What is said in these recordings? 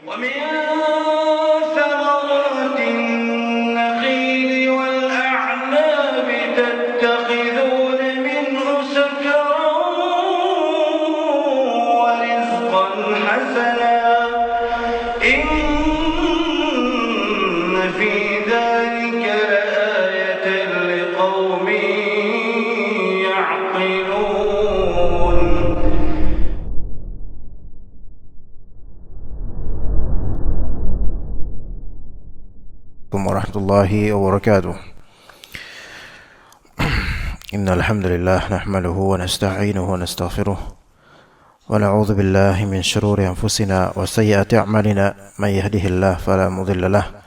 ومن ثمرات النخيل والأعناب تتخذون منه سكرا ورزقا حسنا إن في ذلك لآية لقوم يعقلون. Warahmatullahi wabarakatuh. Innal hamdalillah nahmaduhu wa nasta'inuhu wa nastaghfiruh wa na'udzu billahi min shururi anfusina wa sayyiati a'malina may yahdihillahu fala mudilla lahu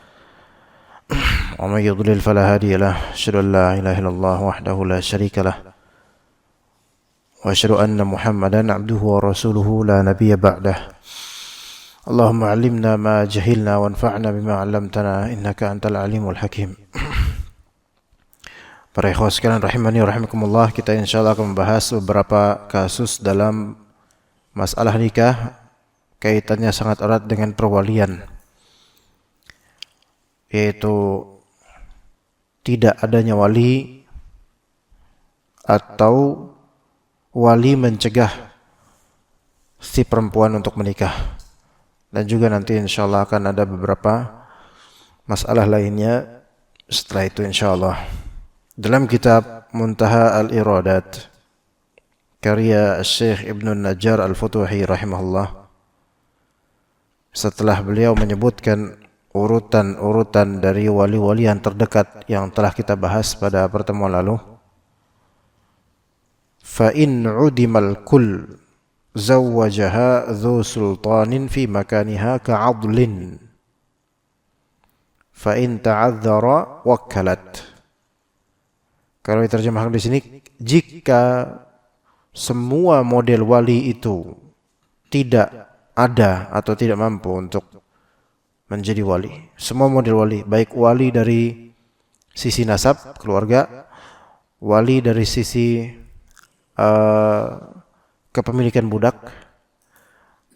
wa may yudlil fala hadiya lahu. Asyhadu an la ilaha illallah wahdahu la syarika lahu wa asyhadu anna Muhammadan 'abduhu wa rasuluhu la nabiyya ba'dahu. Allahumma 'allimna ma jahilna wanfa'na bima 'allamtana innaka antal alimul hakim. Para ikhwah sekalian rahimani wa rahimakumullah, kita insyaallah akan membahas beberapa kasus dalam masalah nikah, kaitannya sangat erat dengan perwalian, yaitu tidak adanya wali atau wali mencegah si perempuan untuk menikah. Dan juga nanti insyaallah akan ada beberapa masalah lainnya setelah itu insyaallah. Dalam kitab Muntaha Al-Iradat karya Syekh Ibnu Najjar Al-Futuhi rahimahullah, setelah beliau menyebutkan urutan-urutan dari wali-wali yang terdekat yang telah kita bahas pada pertemuan lalu, fa in udimal kull zawwajaha dhu sultanin fi makaniha ka'adlin fa in ta'adzara wakkalat. Kalau diterjemahkan di sini, jika semua model wali itu tidak ada atau tidak mampu untuk menjadi wali, semua model wali, baik wali dari sisi nasab keluarga, wali dari sisi kepemilikan budak,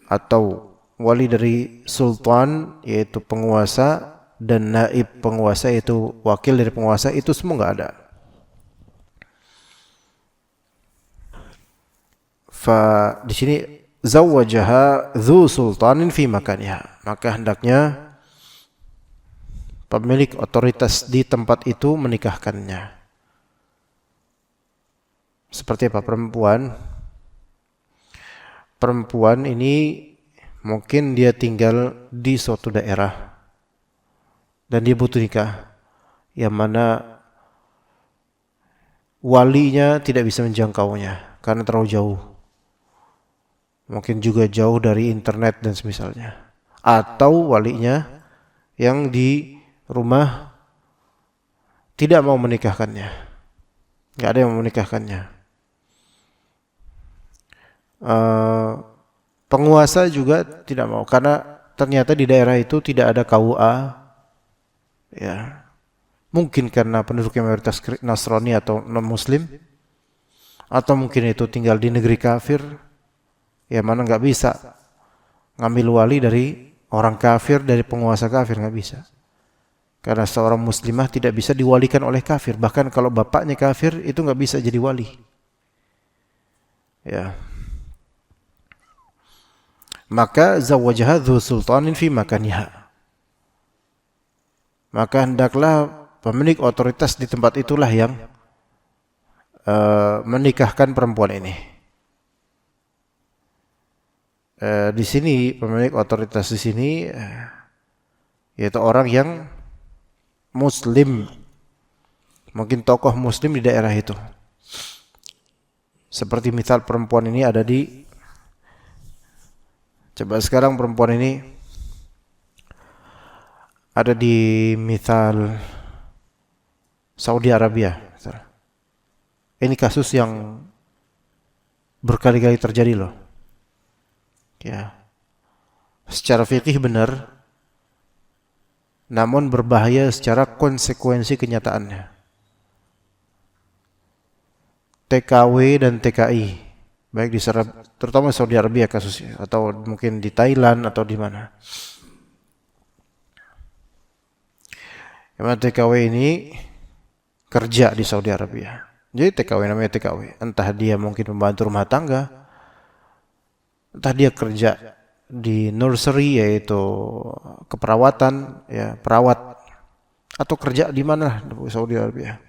atau wali dari sultan yaitu penguasa dan naib penguasa yaitu wakil dari penguasa, itu semua enggak ada. Fa di sini zawwajaha dzu sultanin fi makaniha, maka hendaknya pemilik otoritas di tempat itu menikahkannya. Seperti apa? Perempuan ini mungkin dia tinggal di suatu daerah dan dia butuh nikah, yang mana walinya tidak bisa menjangkaunya karena terlalu jauh. Mungkin juga jauh dari internet dan semisalnya. Atau walinya yang di rumah tidak mau menikahkannya. Enggak ada yang mau menikahkannya. Penguasa juga tidak mau karena ternyata di daerah itu tidak ada KUA, ya. Mungkin karena penduduknya mayoritas Nasrani atau non-Muslim, atau mungkin itu tinggal di negeri kafir, ya, mana nggak bisa ngambil wali dari orang kafir, dari penguasa kafir, nggak bisa. Karena seorang muslimah tidak bisa diwalikan oleh kafir, bahkan kalau bapaknya kafir itu nggak bisa jadi wali, ya. Maka zawwajaha dzu sultanin fi makaniha, maka hendaklah pemilik otoritas di tempat itulah yang menikahkan perempuan ini. Di sini pemilik otoritas di sini yaitu orang yang muslim, mungkin tokoh muslim di daerah itu. Seperti misal perempuan ini ada di, coba sekarang perempuan ini ada di misal Saudi Arabia. Ini kasus yang berkali-kali terjadi loh. Ya. Secara fikih benar, namun berbahaya secara konsekuensi kenyataannya. TKW dan TKI, baik di terutama Saudi Arabia kasusnya, atau mungkin di Thailand atau di mana. Emang TKW ini kerja di Saudi Arabia. Jadi TKW namanya TKW. Entah dia mungkin pembantu rumah tangga, entah dia kerja di nursery yaitu keperawatan, ya perawat, atau kerja di mana di Saudi Arabia.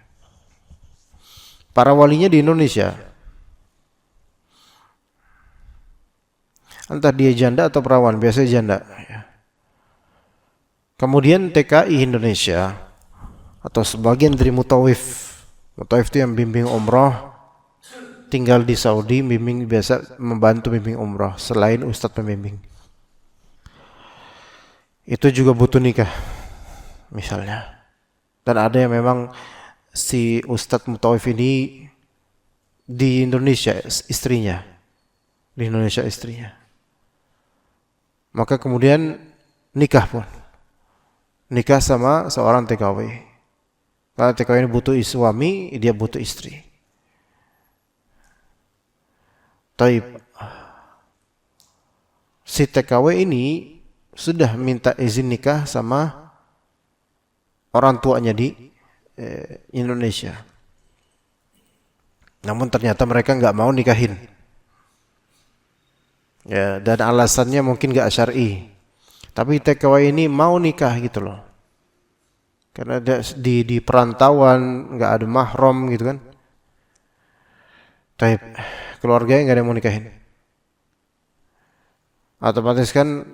Para walinya di Indonesia. Entah dia janda atau perawan, biasanya janda. Kemudian TKI Indonesia atau sebagian dari mutawif. Mutawif itu yang bimbing umroh, tinggal di Saudi, bimbing biasa membantu bimbing umroh selain ustadz pembimbing. Itu juga butuh nikah misalnya. Dan ada yang memang si ustadz mutawif ini di Indonesia istrinya. Di Indonesia istrinya. Maka kemudian nikah pun. Nikah sama seorang TKW. Karena TKW ini butuh suami, dia butuh istri. Taib. Si TKW ini sudah minta izin nikah sama orang tuanya di Indonesia. Namun ternyata mereka nggak mau nikahin. Ya, dan alasannya mungkin nggak syar'i. Tapi TKW ini mau nikah gitu loh. Karena di perantauan nggak ada mahram gitu kan. Taib. Keluarganya nggak ada yang mau nikahin. Otomatis kan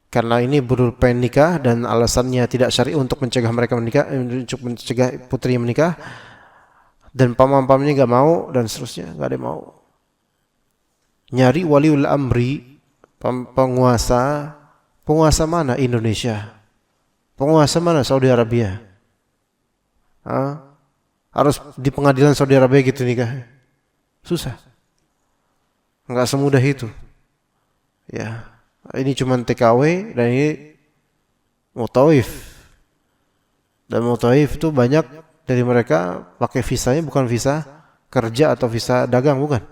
karena ini pengen nikah dan alasannya tidak syar'i untuk mencegah mereka menikah, untuk mencegah putri menikah, dan paman-pamannya nggak mau dan seterusnya, nggak ada yang mau. Nyari waliul amri, penguasa mana Indonesia, penguasa mana Saudi Arabia, harus di pengadilan Saudi Arabia gitu nikah, susah, nggak semudah itu, ya. Ini cuma TKW dan ini mutawif. Dan mutawif itu banyak dari mereka pakai visanya bukan visa kerja atau visa dagang, bukan.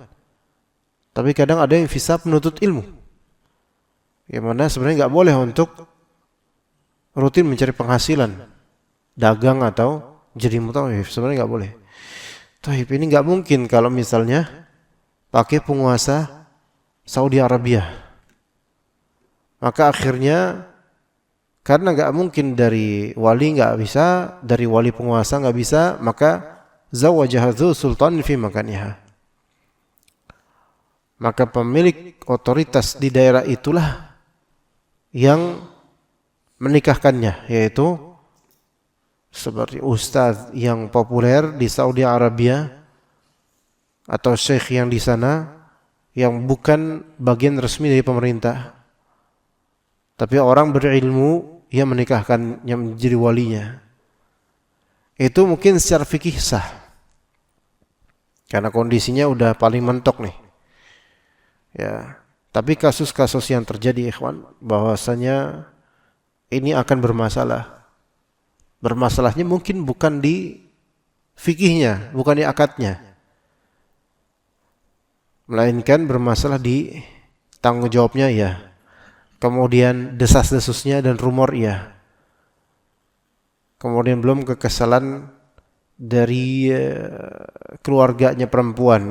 Tapi kadang ada yang visa penuntut ilmu. Yang mana sebenarnya nggak boleh untuk rutin mencari penghasilan, dagang atau jadi mutawif, sebenarnya nggak boleh. Taib ini nggak mungkin kalau misalnya pakai penguasa Saudi Arabia. Maka akhirnya karena nggak mungkin dari wali nggak bisa, dari wali penguasa nggak bisa, maka zawajahadzu sultan fi makaniha. Maka pemilik otoritas di daerah itulah yang menikahkannya, yaitu seperti ustaz yang populer di Saudi Arabia atau syekh yang di sana yang bukan bagian resmi dari pemerintah. Tapi orang berilmu yang menikahkan, yang menjadi walinya. Itu mungkin secara fikih sah. Karena kondisinya udah paling mentok nih. Ya, tapi kasus-kasus yang terjadi ikhwan, bahwasanya ini akan bermasalah. Bermasalahnya mungkin bukan di fikihnya, bukan di akadnya. Melainkan bermasalah di tanggung jawabnya ya. Kemudian desas-desusnya dan rumor iya. Kemudian belum kekesalan dari keluarganya perempuan.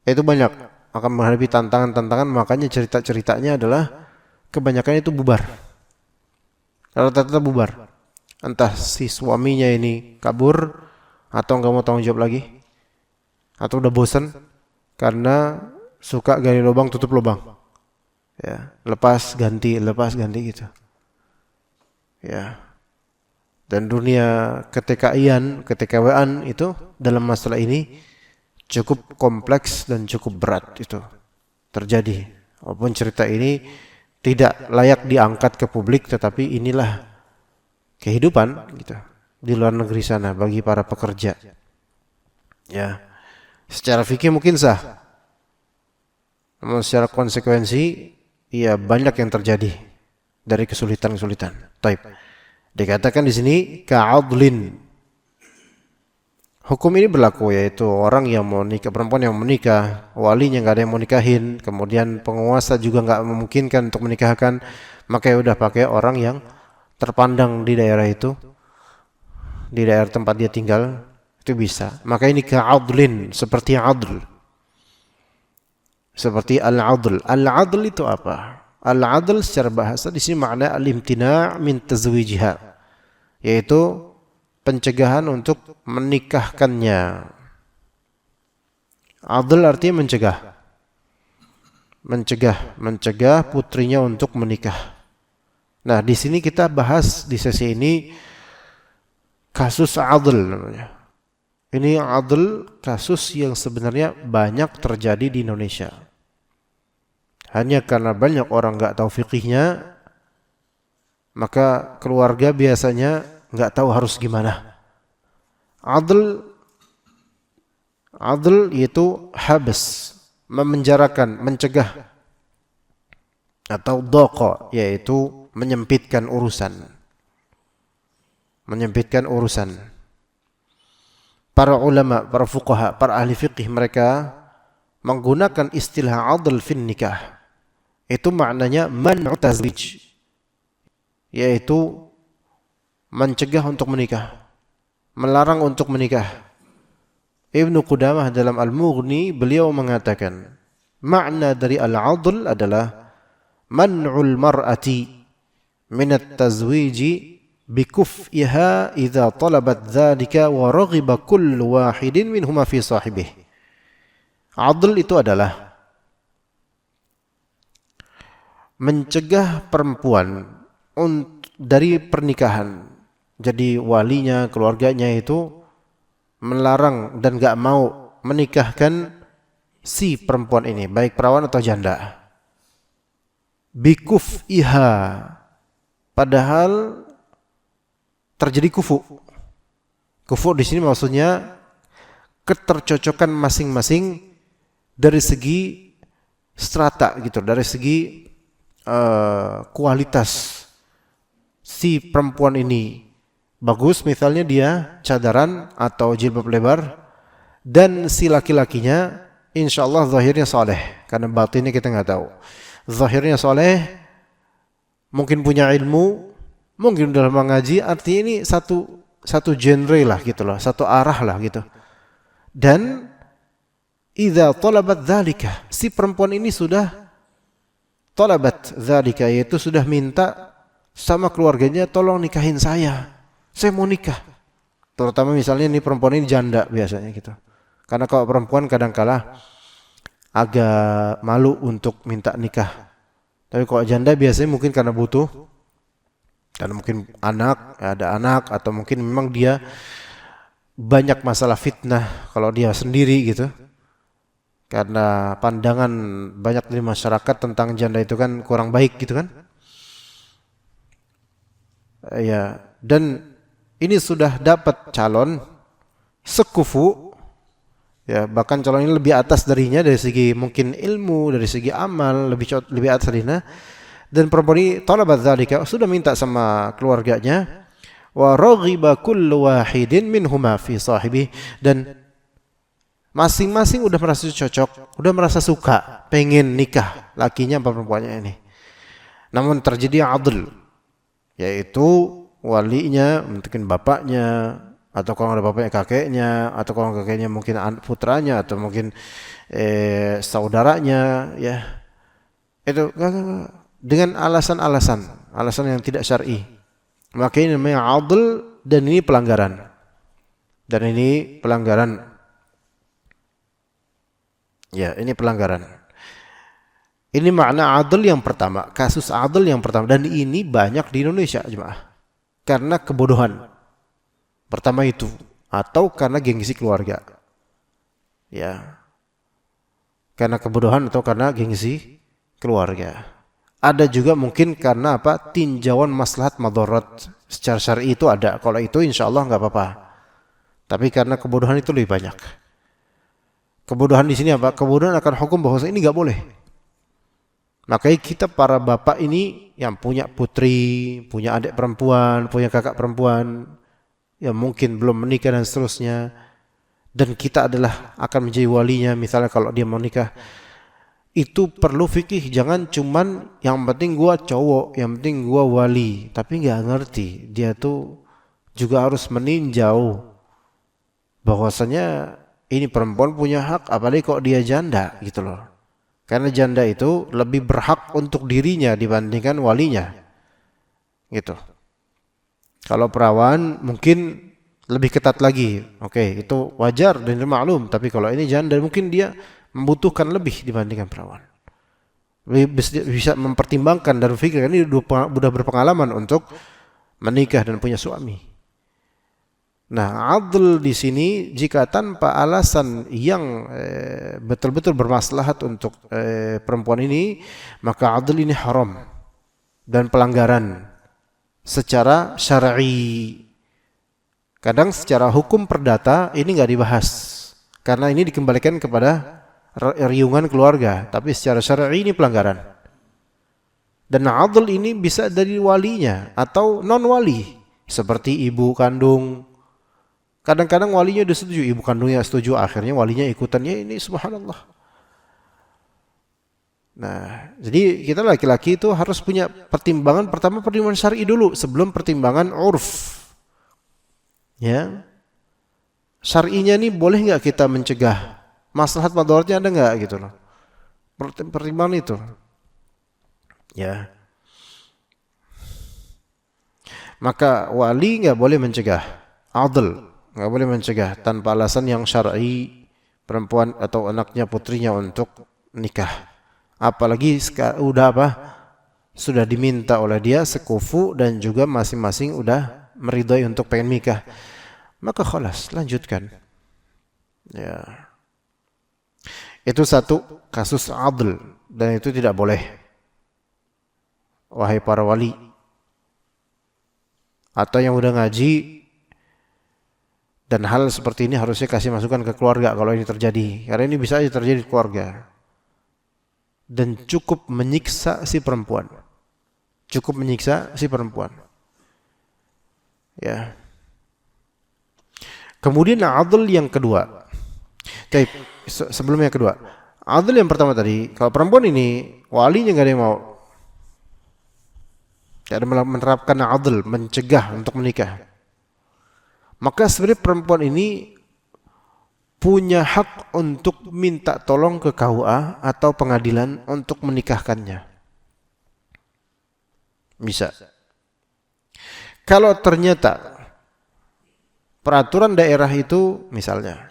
Itu banyak akan menghadapi tantangan-tantangan, makanya cerita-ceritanya adalah kebanyakan itu bubar. Rata-rata bubar. Entah si suaminya ini kabur atau enggak mau tanggung jawab lagi. Atau udah bosan karena suka gali lubang tutup lubang. Ya, lepas ganti gitu. Ya. Dan dunia keTKW-an itu dalam masalah ini cukup kompleks dan cukup berat itu terjadi. Walaupun cerita ini tidak layak diangkat ke publik, tetapi inilah kehidupan gitu di luar negeri sana bagi para pekerja. Ya. Secara fikih mungkin sah. Namun secara konsekuensi ya banyak yang terjadi dari kesulitan-kesulitan. Taib. Dikatakan di sini ka'adlin. Hukum ini berlaku yaitu orang yang mau nikah, perempuan yang menikah, walinya nggak ada yang mau nikahin, kemudian penguasa juga nggak memungkinkan untuk menikahkan, maka ya udah pakai orang yang terpandang di daerah itu, di daerah tempat dia tinggal, itu bisa. Maka ini ka'adlin, seperti adl. Seperti al-adl. Al-adl itu apa? Al-adl secara bahasa di sini makna al-imtina' min tazwijiha, yaitu pencegahan untuk menikahkannya. Adl artinya mencegah. Mencegah putrinya untuk menikah. Nah, di sini kita bahas di sesi ini kasus adl namanya. Ini adl, kasus yang sebenarnya banyak terjadi di Indonesia. Hanya karena banyak orang nggak tahu fikihnya, maka keluarga biasanya nggak tahu harus gimana. Adl yaitu habs, memenjarakan, mencegah, atau doqa yaitu menyempitkan urusan. Para ulama, para fuqaha, para ahli fiqih mereka menggunakan istilah adl fin nikah. Itu maknanya man'u tazwij, yaitu mencegah untuk menikah, melarang untuk menikah. Ibnu Qudamah dalam Al-Mughni beliau mengatakan makna dari al-adl adalah man'ul mar'ati min at-tazwiji bikuf'iha idza talabat dzalika wa raghiba kullu wahidin minhuma fi sahibih. Adl itu adalah mencegah perempuan dari pernikahan. Jadi walinya, keluarganya itu melarang dan gak mau menikahkan si perempuan ini, baik perawan atau janda. Bikuf'iha, padahal terjadi kufu. Kufu di sini maksudnya ketercocokan masing-masing dari segi strata gitu, dari segi kualitas. Si perempuan ini bagus, misalnya dia cadaran atau jilbab lebar, dan si laki-lakinya insya Allah zahirnya soleh, karena batinnya kita nggak tahu. Zahirnya soleh, mungkin punya ilmu, mungkin dalam mengaji, artinya ini satu genre lah gitu loh, satu arah lah gitu. Dan idza talabat dzalika, si perempuan ini sudah talabat dzalika, yaitu sudah minta sama keluarganya, tolong nikahin saya mau nikah. Terutama misalnya ini perempuan ini janda biasanya gitu. Karena kalau perempuan kadang-kala agak malu untuk minta nikah. Tapi kalau janda biasanya mungkin karena butuh, karena mungkin ada anak, atau mungkin memang dia banyak masalah fitnah kalau dia sendiri gitu. Karena pandangan banyak di masyarakat tentang janda itu kan kurang baik gitu kan. Ya, dan ini sudah dapat calon sekufu, ya, bahkan calon ini lebih atas darinya dari segi mungkin ilmu, dari segi amal, lebih atas darinya. Dan perempuan ini talabat dzalika, sudah minta sama keluarganya, wa raghiba kullu wahidin minhuma fi sahibi, dan masing-masing udah merasa cocok, udah merasa suka, pengen nikah lakinya apa perempuannya ini. Namun terjadi adl, yaitu walinya, mungkin bapaknya, atau kalau ada bapaknya kakeknya, atau kalau kakeknya mungkin putranya, atau mungkin saudaranya, ya, itu dengan alasan yang tidak syar'i. Maka ini namanya adl, dan ini pelanggaran. Ya, ini pelanggaran. Ini makna adl yang pertama, kasus adl yang pertama, dan ini banyak di Indonesia, jemaah. Karena kebodohan. Pertama itu, atau karena gengsi keluarga. Ya. Karena kebodohan atau karena gengsi keluarga. Ada juga mungkin karena apa? Tinjauan maslahat madarat. Secara syar'i itu ada. Kalau itu insya Allah nggak apa-apa. Tapi karena kebodohan itu lebih banyak. Kebodohan di sini apa? Kebodohan akan hukum bahwa ini nggak boleh. Makanya kita para bapak ini yang punya putri, punya adik perempuan, punya kakak perempuan, yang mungkin belum menikah dan seterusnya, dan kita adalah akan menjadi walinya, misalnya kalau dia mau nikah, itu perlu fikih, jangan cuman yang penting gua cowok, yang penting gua wali, tapi nggak ngerti. Dia tuh juga harus meninjau bahwasanya ini perempuan punya hak, apalagi kok dia janda gitu loh. Karena janda itu lebih berhak untuk dirinya dibandingkan walinya. Gitu. Kalau perawan mungkin lebih ketat lagi. Oke, itu wajar dan maklum, tapi kalau ini janda mungkin dia membutuhkan lebih dibandingkan perawan. Bisa mempertimbangkan dan berpikir, ini sudah berpengalaman untuk menikah dan punya suami. Nah, adl di sini jika tanpa alasan yang betul-betul bermaslahat untuk perempuan ini, maka adl ini haram dan pelanggaran secara syar'i. Kadang secara hukum perdata ini nggak dibahas karena ini dikembalikan kepada riungan keluarga, tapi secara syar'i ini pelanggaran. Dan adl ini bisa dari walinya atau non wali, seperti ibu kandung. Kadang-kadang walinya udah setuju, ibu kandungnya setuju, akhirnya walinya ikutannya, ini subhanallah. Nah, jadi kita laki-laki itu harus punya pertimbangan, pertama pertimbangan syar'i dulu sebelum pertimbangan urf. Ya. Syar'inya nih boleh enggak kita mencegah? Maslahat madaratnya ada enggak gitu loh. Pertimbangan itu. Ya. Maka wali enggak boleh mencegah. Adl enggak boleh mencegah tanpa alasan yang syar'i perempuan atau anaknya putrinya untuk nikah. Apalagi udah apa? Sudah diminta oleh dia sekufu dan juga masing-masing udah meridai untuk pengen nikah. Maka khalas, lanjutkan. Ya. Itu satu kasus adl dan itu tidak boleh. Wahai para wali atau yang udah ngaji, dan hal seperti ini harusnya kasih masukan ke keluarga kalau ini terjadi. Karena ini bisa aja terjadi di keluarga. Dan cukup menyiksa si perempuan. Cukup menyiksa si perempuan. Ya. Kemudian adl yang kedua. Jadi, sebelum yang kedua. Adl yang pertama tadi, kalau perempuan ini walinya enggak ada yang mau. Tidak ada menerapkan adl, mencegah untuk menikah. Maka sebenarnya perempuan ini punya hak untuk minta tolong ke KUA atau pengadilan untuk menikahkannya. Bisa. Kalau ternyata peraturan daerah itu misalnya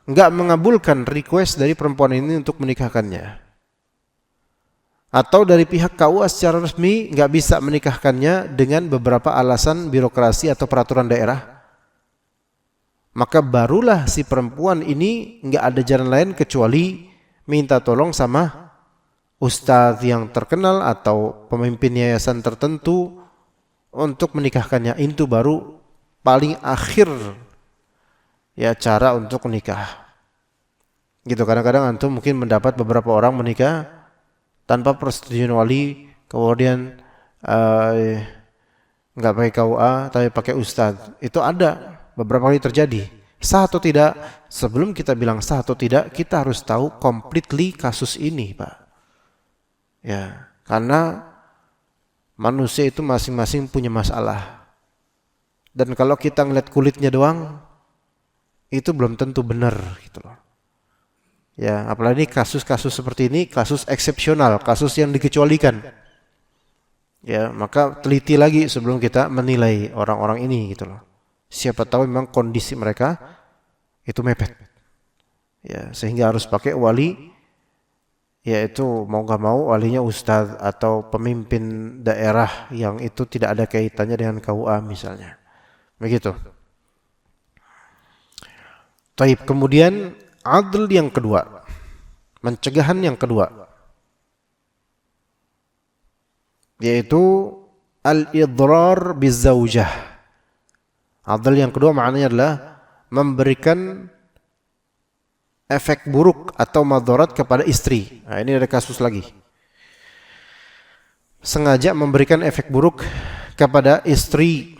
enggak mengabulkan request dari perempuan ini untuk menikahkannya, atau dari pihak KUA secara resmi enggak bisa menikahkannya dengan beberapa alasan birokrasi atau peraturan daerah, maka barulah si perempuan ini enggak ada jalan lain kecuali minta tolong sama ustadz yang terkenal atau pemimpin yayasan tertentu untuk menikahkannya. Itu baru paling akhir ya cara untuk menikah. Gitu, kadang-kadang antum mungkin mendapat beberapa orang menikah tanpa persetujuan wali, kemudian enggak pakai KUA tapi pakai ustadz. Itu ada. Beberapa kali terjadi. Sah atau tidak? Sebelum kita bilang sah atau tidak, kita harus tahu completely kasus ini, Pak. Ya, karena manusia itu masing-masing punya masalah. Dan kalau kita ngeliat kulitnya doang, itu belum tentu benar gitu loh. Ya, apalagi kasus-kasus seperti ini, kasus eksepsional, kasus yang dikecualikan. Ya, maka teliti lagi sebelum kita menilai orang-orang ini gitu loh. Siapa tahu memang kondisi mereka itu mepet. Ya, sehingga harus pakai wali, yaitu mau gak mau walinya ustadz atau pemimpin daerah yang itu tidak ada kaitannya dengan KUA misalnya. Begitu. Taib, kemudian adl yang kedua, pencegahan yang kedua, yaitu al-idrar bizaujah. Adl yang kedua maknanya adalah memberikan efek buruk atau madarat kepada istri. Nah, ini ada kasus lagi. Sengaja memberikan efek buruk kepada istri.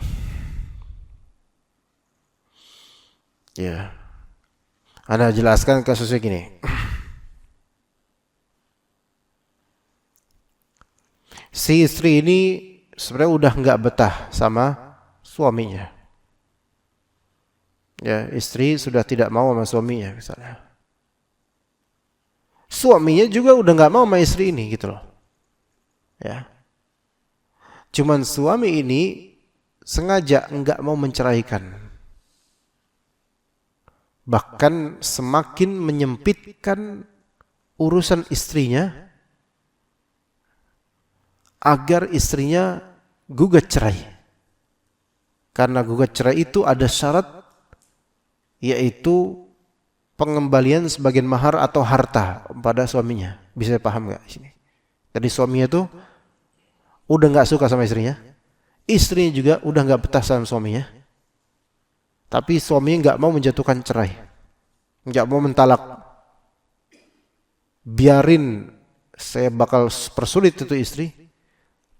Ya. Anda jelaskan kasusnya gini. Si istri ini sebenarnya udah nggak betah sama suaminya. Ya, istri sudah tidak mau sama suaminya misalnya. Suaminya juga udah nggak mau sama istri ini gitu loh. Ya. Cuman suami ini sengaja nggak mau menceraikan. Bahkan semakin menyempitkan urusan istrinya agar istrinya gugat cerai. Karena gugat cerai itu ada syarat, yaitu pengembalian sebagian mahar atau harta pada suaminya. Bisa paham nggak sini? Jadi suaminya tuh udah nggak suka sama istrinya, istrinya juga udah nggak betah sama suaminya, tapi suaminya nggak mau menjatuhkan cerai, nggak mau mentalak. Biarin, saya bakal persulit itu istri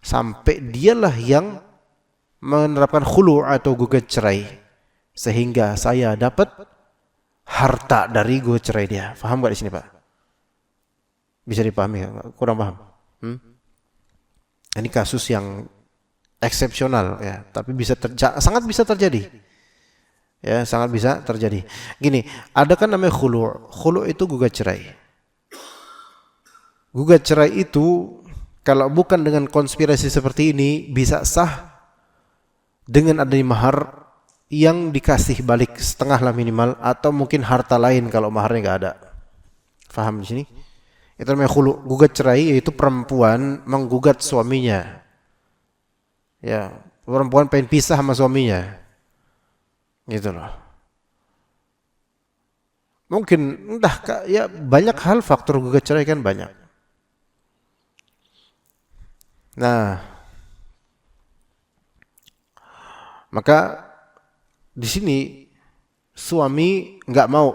sampai dialah yang menerapkan khulu atau gugat cerai, sehingga saya dapat harta dari gugat cerai dia. Paham nggak di sini Pak? Bisa dipahami? Kurang paham? Ini kasus yang eksepsional ya, tapi sangat bisa terjadi. Ya, sangat bisa terjadi. Gini, ada kan namanya khulu'. Khulu' itu gugat cerai. Gugat cerai itu kalau bukan dengan konspirasi seperti ini bisa sah dengan adanya mahar yang dikasih balik setengah lah minimal, atau mungkin harta lain kalau maharnya nggak ada. Faham di sini? Itu namanya khulu'. Gugat cerai yaitu perempuan menggugat suaminya. Ya, perempuan pengen pisah sama suaminya. Gitu loh. Mungkin entah ya, banyak hal faktor gugat cerai kan banyak. Nah, maka di sini suami nggak mau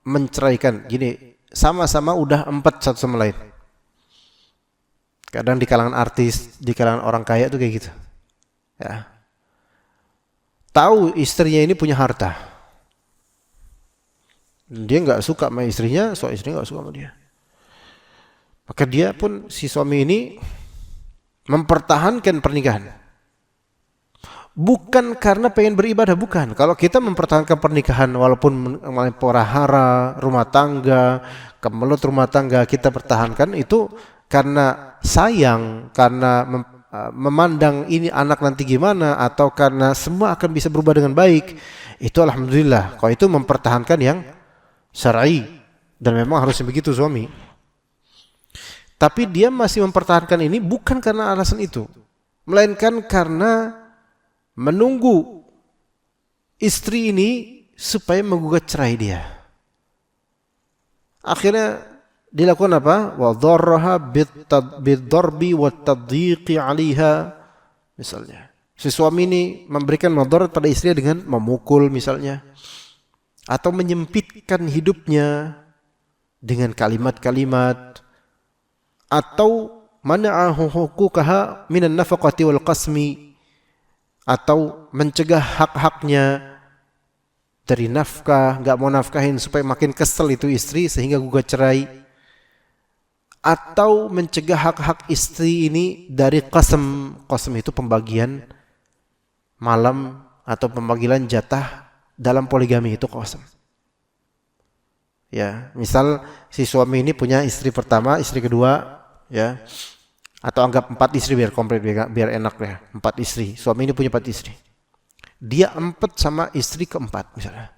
menceraikan. Gini, sama-sama udah empat satu sama lain. Kadang di kalangan artis, di kalangan orang kaya tuh kayak gitu. Ya. Tahu istrinya ini punya harta. Dia nggak suka sama istrinya, so istrinya nggak suka sama dia. Maka dia pun, si suami ini mempertahankan pernikahan. Bukan karena pengen beribadah, bukan. Kalau kita mempertahankan pernikahan walaupun prahara, rumah tangga, kemelut rumah tangga kita pertahankan, itu karena sayang, karena memandang ini anak nanti gimana, atau karena semua akan bisa berubah dengan baik. Itu alhamdulillah. Kalau itu mempertahankan yang syar'i, dan memang harusnya begitu suami. Tapi dia masih mempertahankan ini bukan karena alasan itu, melainkan karena menunggu istri ini supaya menggugat cerai dia. Akhirnya dilakukan apa? Wa dharraha bid-darbi wat-tadyiqi 'alaiha. Misalnya, si suami ini memberikan madarat pada istrinya dengan memukul misalnya, atau menyempitkan hidupnya dengan kalimat-kalimat, atau mana'ahu huquqaha minan nafaqati wal qasmi, atau mencegah hak-haknya dari nafkah, nggak mau nafkahin supaya makin kesel itu istri sehingga gugat cerai, atau mencegah hak-hak istri ini dari qasam. Qasam itu pembagian malam atau pembagian jatah dalam poligami, itu qasam. Ya, misal si suami ini punya istri pertama, istri kedua, ya. Atau anggap 4 istri biar komplit, biar enak ya. 4 istri. Suami ini punya 4 istri. Dia empet sama istri keempat misalnya.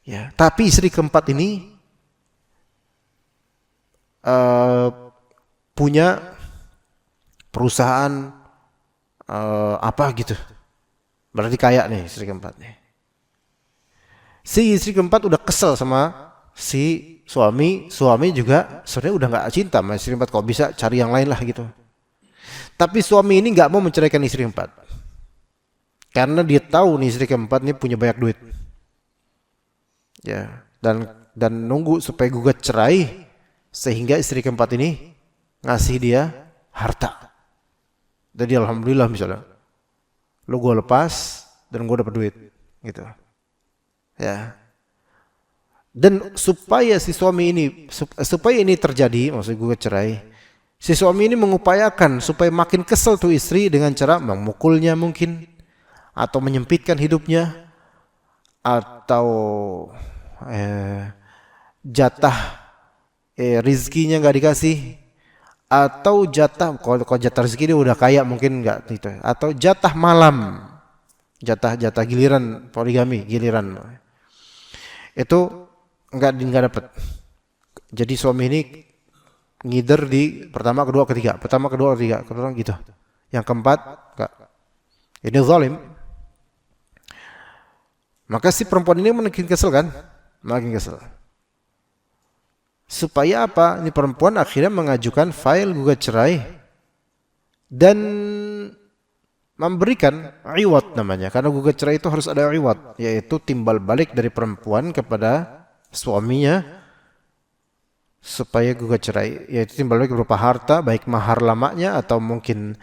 Ya, tapi istri keempat ini punya perusahaan apa gitu. Berarti kaya nih istri keempat nih. Si istri keempat udah kesel sama si suami juga sebenarnya udah nggak cinta sama istri keempat, kok bisa cari yang lain lah gitu. Tapi suami ini nggak mau menceraikan istri keempat karena dia tahu nih istri keempat ini punya banyak duit, ya, dan nunggu supaya gugat cerai sehingga istri keempat ini ngasih dia harta. Jadi alhamdulillah misalnya, lu gue lepas dan gue dapat duit, gitu, ya. Dan supaya si suami ini, supaya ini terjadi, maksud gue cerai, Si suami ini mengupayakan supaya makin kesel tuh istri dengan cara memukulnya mungkin, atau menyempitkan hidupnya, atau jatah rizkinya nggak dikasih, atau jatah kalau jatah rezeki dia udah kaya mungkin nggak gitu, atau jatah malam, jatah giliran poligami, giliran itu nggak dapat. Jadi suami ini ngider di pertama, kedua, ketiga, gitu. Yang keempat enggak. Ini zalim. Maka si perempuan ini makin kesel kan? Makin kesel. Supaya apa? Ini perempuan akhirnya mengajukan file gugat cerai dan memberikan iwat namanya. Karena gugat cerai itu harus ada iwat, yaitu timbal balik dari perempuan kepada suaminya supaya gugat cerai, yaitu timbal balik berupa harta, baik mahar lamanya atau mungkin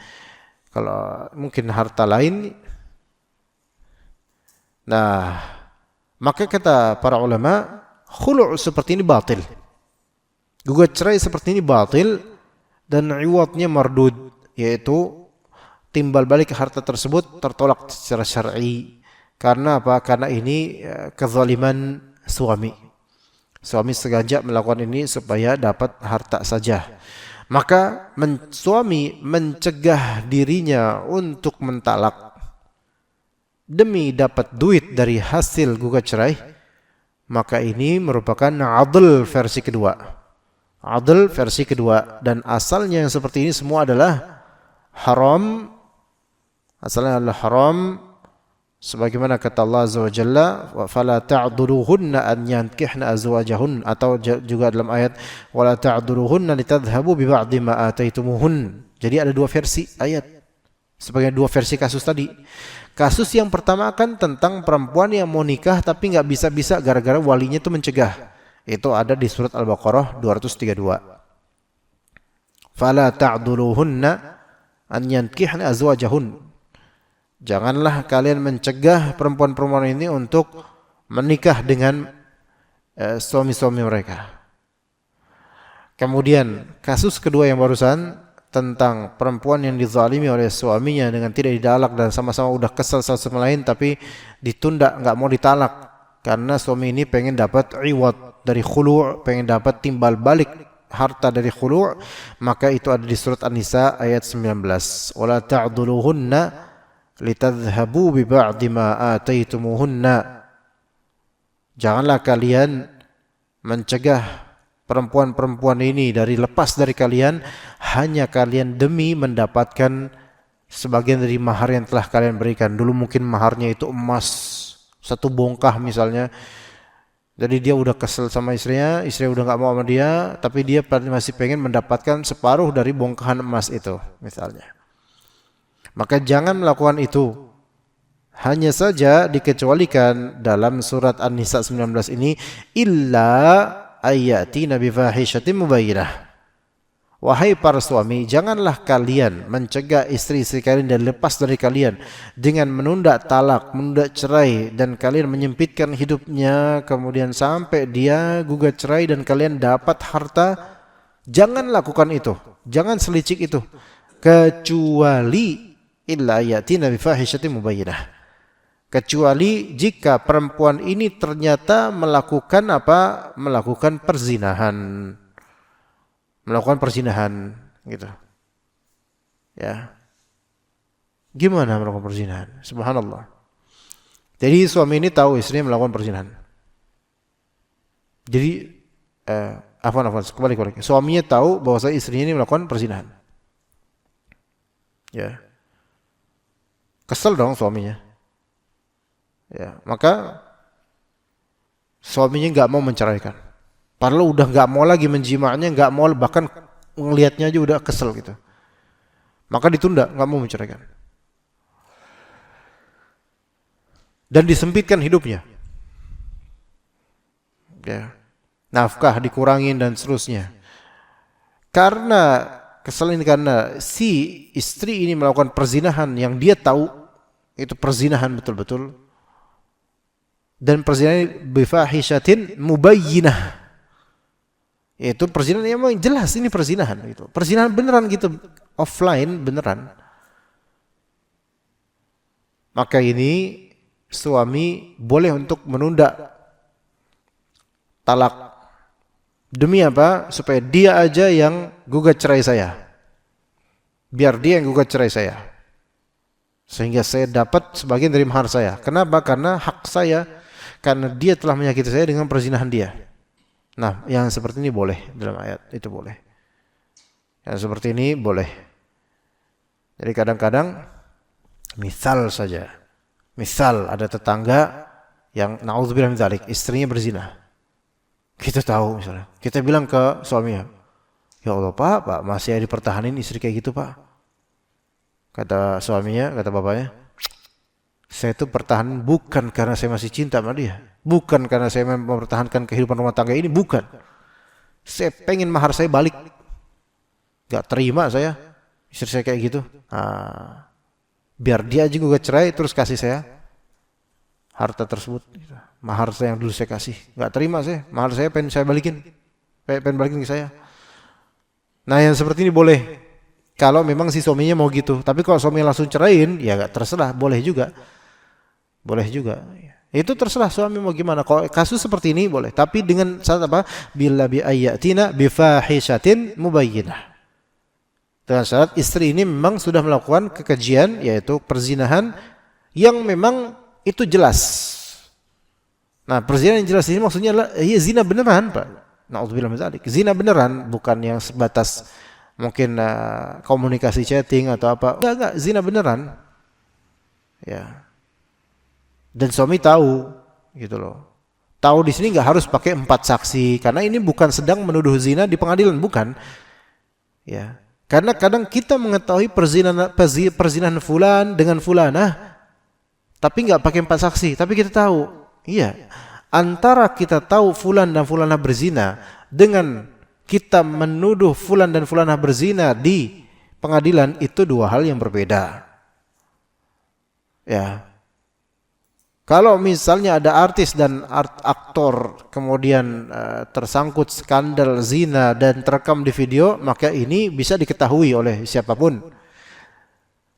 kalau mungkin harta lain. Nah, maka kata para ulama, khulu' seperti ini batil. Gugat cerai seperti ini batil dan iwatnya mardud, yaitu timbal balik harta tersebut tertolak secara syar'i. Karena apa? Karena ini kezaliman suami. Suami sengaja melakukan ini supaya dapat harta saja. Maka suami mencegah dirinya untuk mentalak demi dapat duit dari hasil gugat cerai, maka ini merupakan adl versi kedua. Adl versi kedua, dan asalnya yang seperti ini semua adalah haram. Asalnya adalah haram. Sebagaimana kata Allah Azza wa Jalla, "Fala ta'dhuluhunna an yankihna azwajahun," atau juga dalam ayat, "Wala ta'dhuluhunna litadhhabu bi ba'di ma ataitumuhun." Jadi ada dua versi ayat. Sebagai dua versi kasus tadi. Kasus yang pertama kan tentang perempuan yang mau nikah tapi enggak bisa-bisa gara-gara walinya itu mencegah. Itu ada di surat Al-Baqarah 232. "Fala ta'dhuluhunna an yankihna azwajahun." Janganlah kalian mencegah perempuan-perempuan ini untuk menikah dengan suami-suami mereka. Kemudian kasus kedua yang barusan tentang perempuan yang dizalimi oleh suaminya dengan tidak ditalak dan sama-sama udah kesal satu sama lain tapi ditunda, nggak mau ditalak karena suami ini pengen dapat iwat dari khulu', pengen dapat timbal balik harta dari khulu', maka itu ada di surat An-Nisa ayat 19. "Wala ta'dhuluhunna litadhhabu bi ba'di ma ataitumuhunna." Janganlah kalian mencegah perempuan-perempuan ini dari lepas dari kalian hanya kalian demi mendapatkan sebagian dari mahar yang telah kalian berikan. Dulu mungkin maharnya itu emas 1 bongkah misalnya. Jadi dia udah kesel sama istrinya udah nggak mau sama dia, tapi dia masih pengen mendapatkan separuh dari bongkahan emas itu misalnya. Maka jangan melakukan itu. Hanya saja dikecualikan dalam surat An-Nisa 19 ini, illa ayatina bi fahishatin mubayyinah. Wahai para suami, janganlah kalian mencegah istri-istri kalian dan lepas dari kalian dengan menunda talak, menunda cerai, dan kalian menyempitkan hidupnya kemudian sampai dia gugat cerai dan kalian dapat harta. Jangan lakukan itu. Jangan selicik itu. Kecuali illa ayatina bi fahishatin mubayyinah. Kecuali jika perempuan ini ternyata melakukan apa? Melakukan perzinahan. Melakukan perzinahan gitu. Ya. Gimana melakukan perzinahan? Subhanallah. Jadi suami ini tahu istrinya melakukan perzinahan. Jadi kembali. Suaminya tahu bahwa istrinya ini melakukan perzinahan. Ya. Kesel dong suaminya. Ya, maka suaminya nggak mau menceraikan. Padahal udah nggak mau lagi menjimanya, nggak mau, bahkan ngelihatnya aja udah kesel gitu. Maka ditunda, nggak mau menceraikan. Dan disempitkan hidupnya. Ya. Nafkah dikurangin dan seterusnya. Karena kesel ini karena si istri ini melakukan perzinahan yang dia tahu itu perzinahan betul-betul, dan perzinahan bifahishatin mubayyinah, Itu perzinahan yang memang jelas ini perzinahan gitu. Perzinahan beneran gitu, offline beneran. Maka ini suami boleh untuk menunda talak. Demi apa? Supaya dia aja yang gugat cerai saya. Biar dia yang gugat cerai saya. Sehingga saya dapat sebagian dari mahar saya. Kenapa? Karena hak saya. Karena dia telah menyakiti saya dengan perzinahan dia. Nah, yang seperti ini boleh dalam ayat. Itu boleh. Yang seperti ini boleh. Jadi kadang-kadang misal saja. Misal ada tetangga yang na'udzubillah min dzalik, istrinya berzina. Kita tahu misalnya. Kita bilang ke suaminya, "Ya Allah, Pak, masih dipertahanin istri kayak gitu, Pak." Kata suaminya, kata bapaknya, "Saya itu pertahanan bukan karena saya masih cinta sama dia. Bukan karena saya mempertahankan kehidupan rumah tangga ini, bukan. Saya pengen mahar saya balik. Gak terima saya, istri saya kayak gitu. Biar dia aja gugat cerai, terus kasih saya harta tersebut. Mahar saya yang dulu saya kasih. Gak terima saya, mahar saya pengen saya balikin. Pengen balikin ke saya." Nah yang seperti ini boleh. Kalau memang si suaminya mau gitu. Tapi kalau suaminya langsung ceraiin, ya gak terserah, boleh juga. Boleh juga. Itu terserah suami mau gimana. Kalau kasus seperti ini boleh. Tapi dengan syarat apa? Bila bi ayatina bi fahishatin mubayyinah. Dengan syarat istri ini memang sudah melakukan kekejian, yaitu perzinahan yang memang itu jelas. Nah, perzinahan yang jelas ini maksudnya adalah zina beneran, Pak. Na'udzubillah min dzalik. Zina beneran, bukan yang sebatas mungkin komunikasi chatting atau apa. Enggak, zina beneran. Ya. Dan suami tahu, gitu loh. Tahu di sini nggak harus pakai 4 saksi, karena ini bukan sedang menuduh zina di pengadilan, bukan. Ya, karena kadang kita mengetahui perzinahan fulan dengan fulanah, tapi nggak pakai 4 saksi, tapi kita tahu, iya. Antara kita tahu fulan dan fulanah berzina dengan kita menuduh fulan dan fulanah berzina di pengadilan, itu 2 hal yang berbeda. Ya. Kalau misalnya ada artis dan aktor kemudian tersangkut skandal zina dan terekam di video, maka ini bisa diketahui oleh siapapun.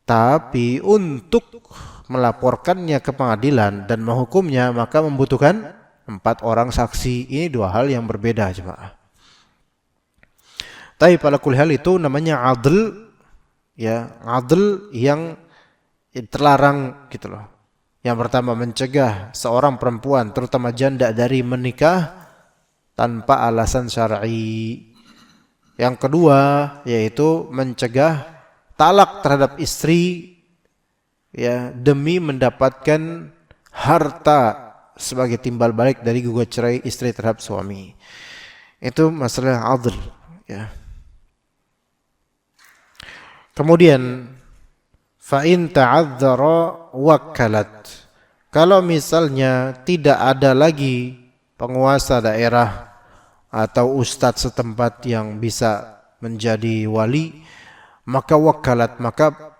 Tapi untuk melaporkannya ke pengadilan dan menghukumnya, maka membutuhkan 4 orang saksi. Ini 2 hal yang berbeda, jemaah. Tapi pada kulihal itu namanya adl, ya, adl yang terlarang gitu loh. Yang pertama, mencegah seorang perempuan terutama janda dari menikah tanpa alasan syar'i. Yang kedua, yaitu mencegah talak terhadap istri, ya, demi mendapatkan harta sebagai timbal balik dari gugat cerai istri terhadap suami. Itu masalah adl, ya. Kemudian fa in ta'adzara wakkalat. Kalau misalnya tidak ada lagi penguasa daerah atau ustadz setempat yang bisa menjadi wali, maka wakalat,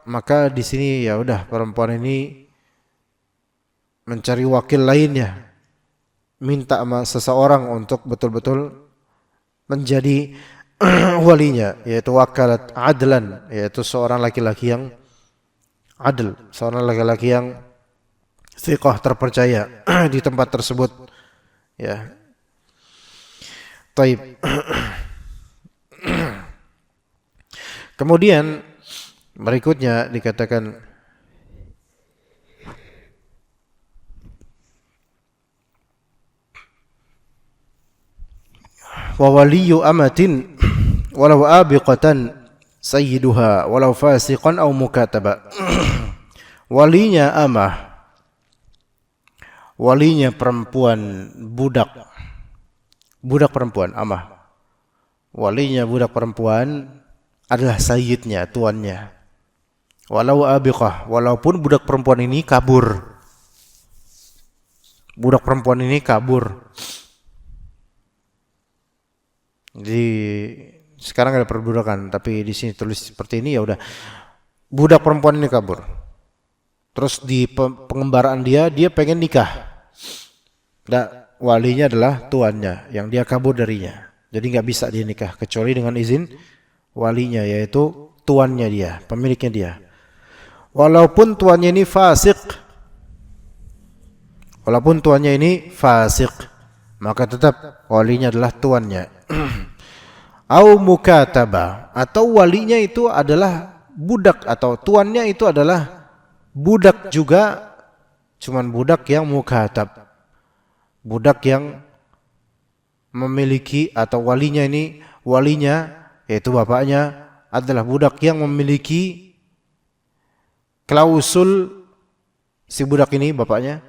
maka di sini ya udah perempuan ini mencari wakil lainnya, minta sama seseorang untuk betul-betul menjadi walinya, yaitu wakalat adlan, yaitu seorang laki-laki yang adil, seorang laki-laki yang thiqah, terpercaya di tempat tersebut, ya. Taib. Kemudian berikutnya dikatakan wa waliyu amatin walau abiqatan sayyiduha walau fasiqan aw mukataba. Walinya amah, walinya perempuan, budak perempuan, amah. Walinya budak perempuan adalah sayyidnya, tuannya. Walau abiqah, walaupun budak perempuan ini kabur. Budak perempuan ini kabur. Jadi sekarang ada perbudakan, tapi di sini tulis seperti ini, ya udah. Budak perempuan ini kabur. Terus di pengembaraan dia pengen nikah. Nah, walinya adalah tuannya yang dia kabur darinya. Jadi nggak bisa dia nikah kecuali dengan izin walinya, yaitu tuannya dia, pemiliknya dia. Walaupun tuannya ini fasik, maka tetap walinya adalah tuannya. Au mukataba, atau walinya itu adalah budak, atau tuannya itu adalah budak juga, cuman budak yang mukatab, budak yang memiliki, atau walinya yaitu bapaknya adalah budak yang memiliki klausul, si budak ini bapaknya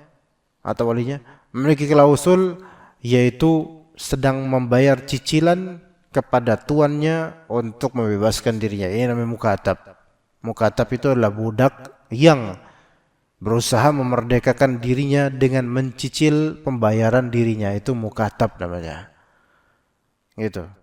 atau walinya memiliki klausul, yaitu sedang membayar cicilan kepada tuannya untuk membebaskan dirinya. Ini namanya mukatab. Mukatab itu adalah budak yang berusaha memerdekakan dirinya dengan mencicil pembayaran dirinya, itu mukatab namanya. Gitu.